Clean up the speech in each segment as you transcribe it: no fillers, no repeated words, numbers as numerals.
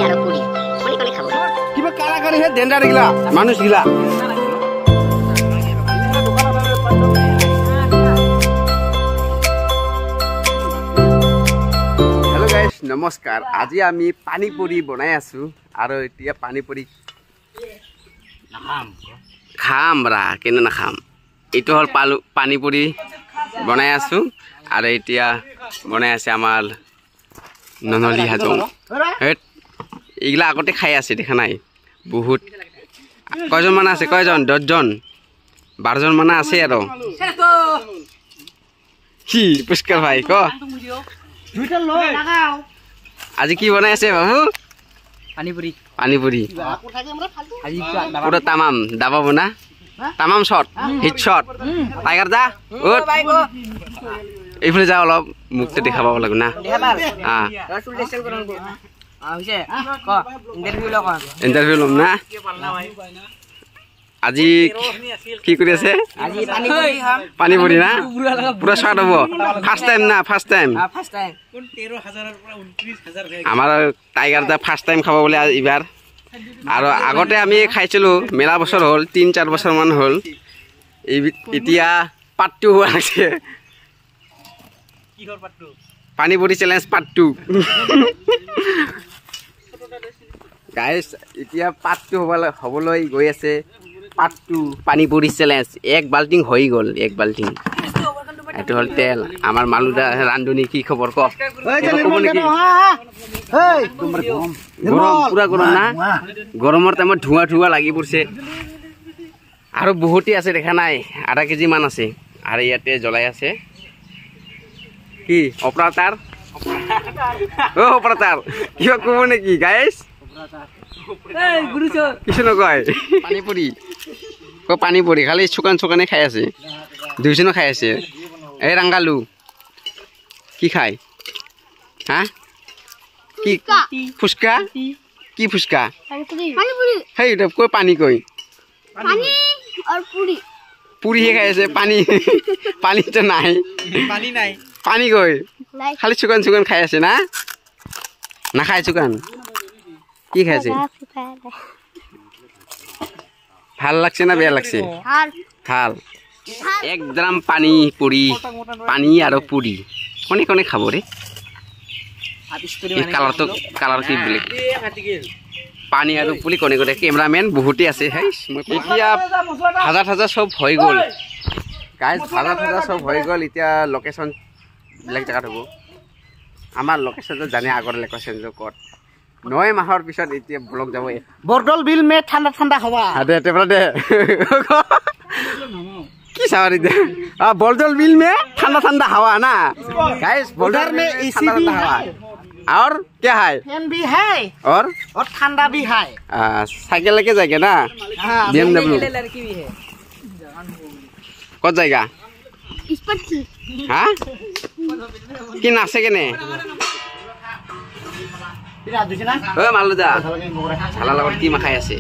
আৰু পুৰি কোনে কোনে খাব কিবা কাৰাকাৰী হে ডেঞ্জাৰ গিলা মানুষ গিলা হেল্ল' গাইস নমস্কাৰ আজি আমি পানী পুৰি বনাই আছো আৰু এতিয়া পানী পুৰি খাম ৰা কেনে নাখাম এইটো হল পানী পুৰি বনাই আছো আৰু এতিয়া বনাই আছে আমাৰ ননলি হাজং এইগিলা আগতে খাই আছে দেখা নাই বহুত কয়জন মান আছে কয়জন 10 জন 12 জন মান আছে আৰু কি পুষ্কৰ ভাই ক আজি কি বনাই আছে বাবু পানী পুৰি পুৰা তামাম দাবা বনা তামাম শট হিট শট টাইগাৰ যা এইফালে যা অলপ মুখতে দেখা পাব লাগিব না ইণ্টাৰভিউ ল'ম না আজি কি কৰি আছে পানী পুৰি না পুৰা স্বাদ হ'ব ফাৰ্ষ্ট টাইম না ফাৰ্ষ্ট টাইম আমাৰ টাইগাৰ দা ফাৰ্ষ্ট টাইম খাব বোলে এইবাৰ আৰু আগতে আমি খাইছিলোঁ মেলা বছৰ হ'ল 3-4 বছৰমান হ'ল এতিয়া পাৰ্ট 2 হোৱা আছে পানী পুৰি চেলেঞ্জ পাৰ্ট 2 গাইস এতিয়া পাৰ্ট 2 হ'বলৈ গৈ আছে পাৰ্ট 2 পানী পুৰি চেলেঞ্জ এক বাল্টিং হৈ গ'ল এক বাল্টিং এইটো হ'ল তেল আমাৰ মালুদা ৰান্ধনি কি খবৰ ক গৰম পুৰা গৰম না গৰমৰ টাইমত ধোঁৱা লাগি পৰিছে আৰু বহুতেই আছে দেখা নাই আধা কেজি মান আছে আৰু ইয়াতে জ্বলাই আছে কি অপাৰেটাৰ অপাৰেটাৰ কিবা ক'ব নেকি গাইছ কিছু নকয় পানী পুৰি খালি চুকানে খাই আছে দুইজনে খাই আছে এই ৰাংগালু কি খাই হা কি ফুচকা কি ফুচকা সেই কৈ পানী কৈ পুৰিহে খাই আছে পানীটো নাই পানী কৈ খালি চুকান খাই আছে না নাখায় চুকান কি খাইছে ভাল লাগছে না বেয়া লাগছে ভাল এক ড্ৰাম পানী পুৰি পানী আৰু পুৰি কোনে খাব ৰে কালাৰ কি বেলেগ পানী আৰু পুৰি কোনে কেমেৰামেন বহুতেই আছে এতিয়া হাজাৰ চব হৈ গ'ল গাইজ হাজাৰ চব হৈ গ'ল এতিয়া লোকেশ্যন বেলেগ জেগাত হ'ব আমাৰ লোকেশ্যনটো জানে আগৰ লোকেশ্যনটো ক'ত 9 মাহৰ পিছত এতিয়া ব্লগ যাব বৰদল বিল মে ঠাণ্ডা হাৱা দে কি চাৱাৰি দে बरदल बिल में ठंडा हवा ना गाइस बॉर्डर में एसी भी है और क्या है फैन भी है और ठंडा भी है साइकिल लेके जाएगा ना BMW लड़की भी है कौन जाएगा हाँ कि नाचे के ने मालुदा झाला लगत की माखाई আছে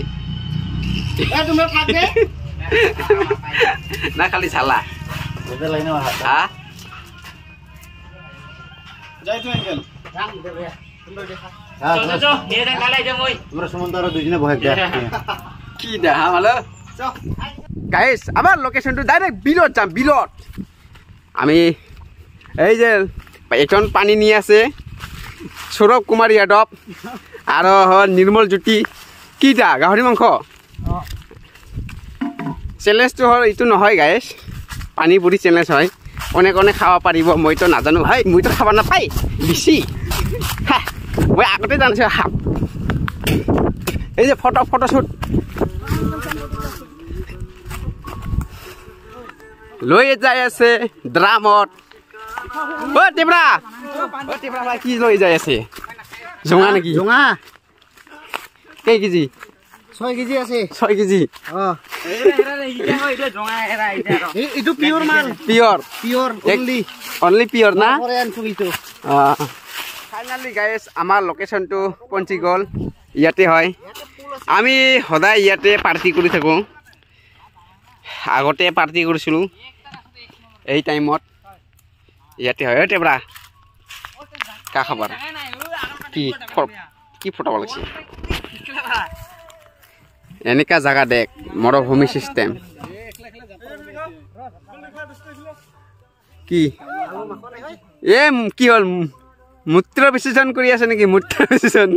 না খালি ছালা হ্যাঁ গাইস আমার লোকেশনটো ডাইরেক্ট বিলত যাম বিলত আমি এই যে এখন পানী নি আছে সৌৰভ কুমাৰ যাদৱ আৰু নিৰ্মল জ্যোতি কিটা গাহৰি মাংস চেলেঞ্জটো হ'ল এইটো নহয় গাইছ পানী পুৰি চেলেঞ্জ হয় কোনে খাব পাৰিব মইতো নাজানো ভাই মইতো খাব নাপাই বেছি মই আগতে জানিছোঁ এই যে ফটোশ্বুট লৈ যাই আছে ড্ৰামত টেবৰা ভাই কি লৈ যাই আছে জোঙা নেকি জোঙা কেই কেজি 6 কেজি আছে 6 কেজি এইটো পিওর মাল পিওর অনলি পিওর না ফাইনালি গাইস আমার লোকেশনটো পঞ্চি গল ইয়াতে হয় আমি সদায় ইয়াতে পার্টি কৰি থাকো আগতে পাৰ্টি কৰিছিলো এই টাইমত ইয়াতে হয় টেবৰা কা খবৰ কি কি ফটাব লাগিছে এনেকা জায়গা দেখ মৰুভূমি সিস্টেম কি এ কি হল মূত্ৰ বিসৰ্জন কৰি আছে নেকি মূত্ৰ বিসৰ্জন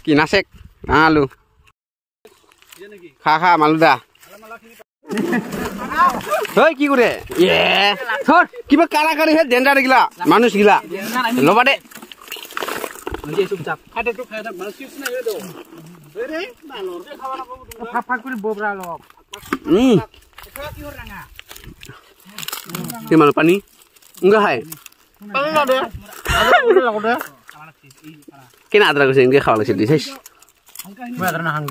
কি নাচেক আলু খা মালুদা ঐ কি কৰে এ থৰ কিবা কাৰাকাৰী হে ডেঞ্জাৰ গিলা মানুহ গিলা লবা দে কিমান পানী খাই কেনে আদৰা কৰিছে এনেকে খাব লাগিছে দিছে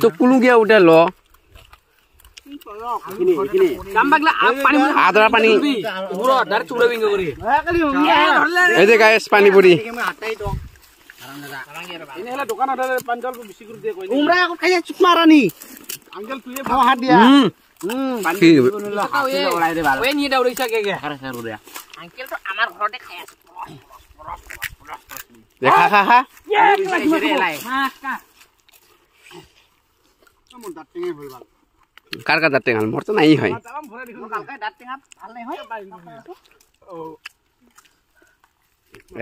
তো কুলুগীয়া উঠে ল আদৰা পানী এই যে গাইছ পানী পুৰি কাৰ কাৰ দাঁত টেঙাল মোৰতো নাই হয়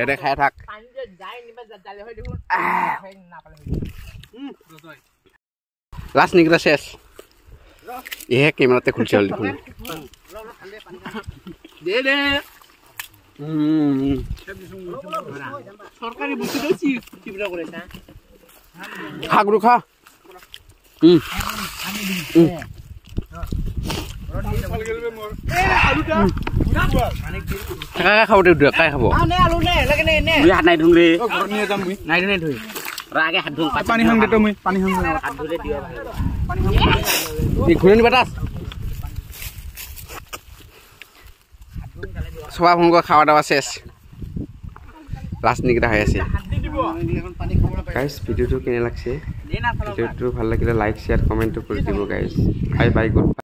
এৰে খাই থাক লাষ্ট নিকৰা শেষ এহে কেমেৰাতে খুলছে হল দেখোন খা গুৰু খা খাব দে কাই খাব হাত নাই ধুং ৰে নাই ধুই ৰাগে হাত ধুং পানী হাং দে তো মই পানী হাং হাত ধুলে দিও এই ঘুৰণি বাতাস সবা ভংগ খাওয়া দাওয়া শেষ লাস্ট নিকটা হৈ আছে গাইস ভিডিওটো কেনে লাগছে ভিডিওটো ভাল লাগিলে লাইক শেয়ার কমেন্ট কৰি দিব গাইস বাই বাই গুড